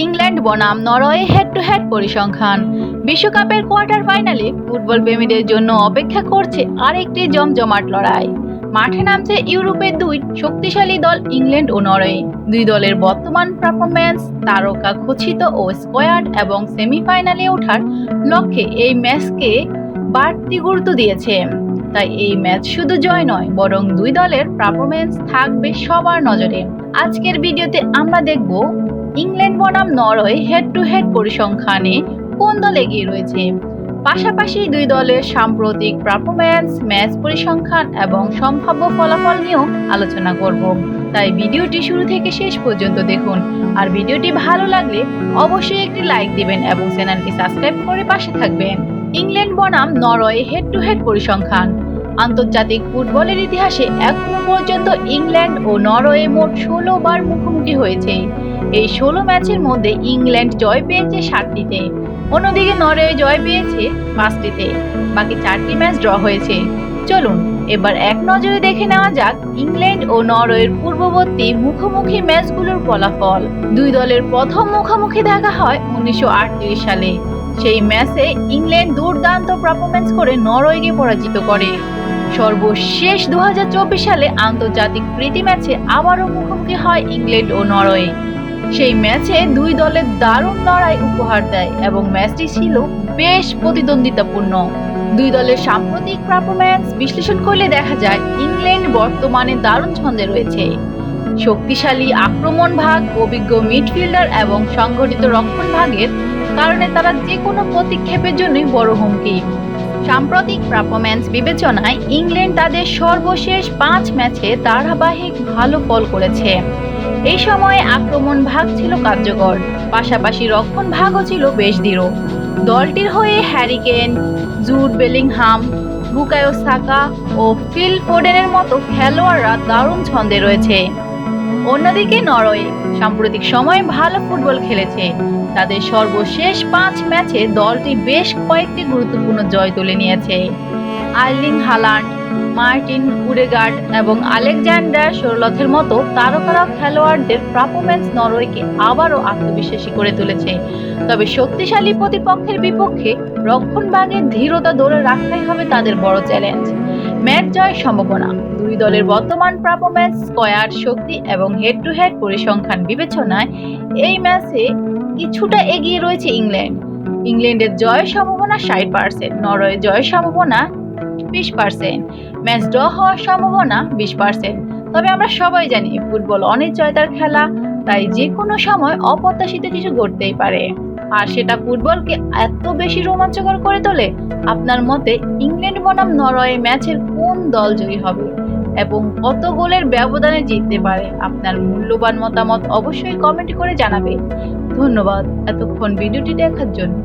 England বনাম Norway head to head পরিসংখ্যান। বিশ্বকাপের কোয়ার্টার ফাইনালে ফুটবল প্রেমীদের জন্য অপেক্ষা করছে আরেকটি জমজমাট লড়াই। মাঠে নামছে ইউরোপের দুই শক্তিশালী দল ইংল্যান্ড ও নরওয়ে। দুই দলের বর্তমান পারফরম্যান্স, তারকা খচিত ও স্কোয়াড এবং সেমিফাইনালে ওঠার লক্ষ্যে এই ম্যাচকে বাড়তি গুরুত্ব দিয়েছে। তাই এই ম্যাচ শুধু জয় নয়, বরং দুই দলের পারফরম্যান্স থাকবে সবার নজরে। আজকের ভিডিওতে আমরা দেখব ইংল্যান্ড বনাম নরওয়ে হেড টু হেড পরিসংখ্যানে কোন দল এগিয়ে রয়েছে। পাশাপাশি দুই দলের সাম্প্রতিক পারফরম্যান্স, ম্যাচ পরিসংখ্যান এবং সম্ভাব্য ফলাফল নিয়েও আলোচনা করব। তাই ভিডিওটি শুরু থেকে শেষ পর্যন্ত দেখুন। আর ভিডিওটি ভালো লাগলে অবশ্যই একটি লাইক দিবেন এবং চ্যানেলটি সাবস্ক্রাইব করে পাশে থাকবেন। ইংল্যান্ড বনাম নরওয়ে হেড টু হেড পরিসংখ্যান। আন্তর্জাতিক ফুটবলের ইতিহাসে এখনো পর্যন্ত ইংল্যান্ড ও নরওয়ে মোট 16 বার মুখোমুখি হয়েছে। এই 16 ম্যাচের মধ্যে ইংল্যান্ড জয় পেয়েছে 7টিতে, অন্যদিকে নরওয়ে জয় পেয়েছে 5টিতে। বাকি 4টি ম্যাচ ড্র হয়েছে। চলুন এবার এক নজরে দেখে নেওয়া যাক ইংল্যান্ড ও নরওয়ের পূর্ববর্তী মুখোমুখি ম্যাচগুলোর ফলাফল। দুই দলের প্রথম মুখোমুখি দেখা হয় 1938 সালে। সেই ম্যাচে ইংল্যান্ড দুর্দান্ত পারফরম্যান্স করে নরওয়েকে পরাজিত করে। সর্বশেষ 2024 সালে আন্তর্জাতিক প্রীতি ম্যাচে আবারও মুখোমুখি হয় ইংল্যান্ড ও নরওয়ে। সেই ম্যাচে দুই দলের দারুণ লড়াই উপহার দেয় এবং ম্যাচটি ছিল বেশ প্রতিদ্বন্দ্বিতাপূর্ণ। দুই দলের সাম্প্রতিক পারফরম্যান্স বিশ্লেষণ করলে দেখা যায় ইংল্যান্ড বর্তমানে দারুণ ছন্দে রয়েছে। শক্তিশালী আক্রমণ ভাগ, অভিজ্ঞ মিডফিল্ডার এবং সংগঠিত রক্ষণ ভাগের কারণে তারা যে কোনো প্রতিক্ষেপের জন্যই বড় হুমকি। সাম্প্রতিক পারফরম্যান্স বিবেচনায় ইংল্যান্ড তাদের সর্বশেষ 5 ম্যাচে ধারাবাহিক ভালো ফল করেছে। এই সময়ে আক্রমণ ভাগ ছিল কার্যকর, পাশাপাশি রক্ষণ ভাগও ছিল বেশ দৃঢ়। দলটির হয়ে Harry Kane, Jude Bellingham, Bukayo Saka ও ফিল ফোডেনের মতো খেলোয়াড়রা দারুণ ছন্দে রয়েছে। অন্যদিকে নরওয়ে সাম্প্রতিক সময়ে ভালো ফুটবল খেলেছে। তাদের সর্বশেষ 5 ম্যাচে দলটি বেশ কয়েকটি গুরুত্বপূর্ণ জয় তুলে নিয়েছে। আর্লিং হালান্ড, মার্টিন উডেগার্ড এবং আলেকজান্ডার সরলথের মতো তারকা খেলোয়াড়দের পারফরম্যান্স নরওয়েকে আবারও আত্মবিশ্বাসী করে তুলেছে। তবে শক্তিশালী প্রতিপক্ষের বিপক্ষে রক্ষণভাগের ধীরতা ধরে রাখাই হবে তাদের বড় চ্যালেঞ্জ। ম্যাচ জয়ের সম্ভাবনা। দুই দলের বর্তমান পারফরম্যান্স, স্কোয়াড শক্তি এবং হেড টু হেড পরিসংখ্যান বিবেচনায় এই ম্যাচে কিছুটা এগিয়ে রয়েছে ইংল্যান্ড। ইংল্যান্ডের জয়ের সম্ভাবনা 60%, নরওয়ে জয়ের সম্ভাবনা 20%, ম্যাচ ড্র হওয়ার সম্ভাবনা 20%। তবে আমরা সবাই জানি ফুটবল অনিশ্চয়তার খেলা, তাই যে কোনো সময় অপ্রত্যাশিত কিছু ঘটতেই পারে। আর সেটা ফুটবলকে এত বেশি রোমাঞ্চকর করে তোলে। আপনার মতে ইংল্যান্ড বনাম নরওয়ে ম্যাচের কোন দল জয়ী হবে এবং কত গোলের ব্যবধানে জিততে পারে? আপনার মূল্যবান মতামত অবশ্যই কমেন্ট করে জানাবেন। ধন্যবাদ এতক্ষণ ভিডিওটি দেখার জন্য।